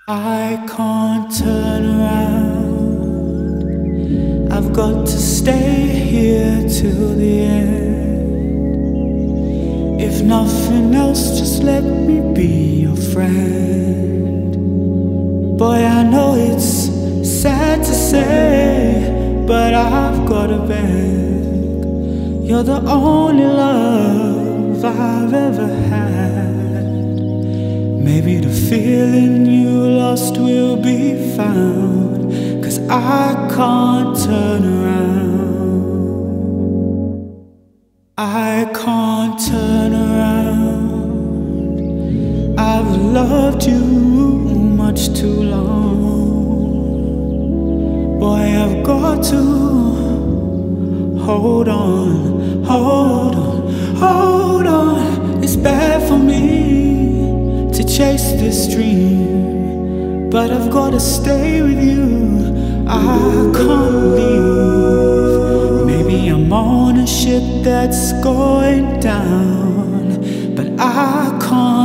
I can't turn around. I've got to stay here till the end. If nothing else, just let me be your friend. Boy, I know it's sad to say, but I've gotta beg. You're the only love I've ever had. Maybe the feeling you lost will be found, 'cause I can't turn around. I can't turn around. I've loved you much too long. Boy, I've got to hold on, hold on, hold on. It's bad for me to chase this dream, but I've gotta stay with you. I can't leave. Maybe I'm on a ship that's going down, but I can't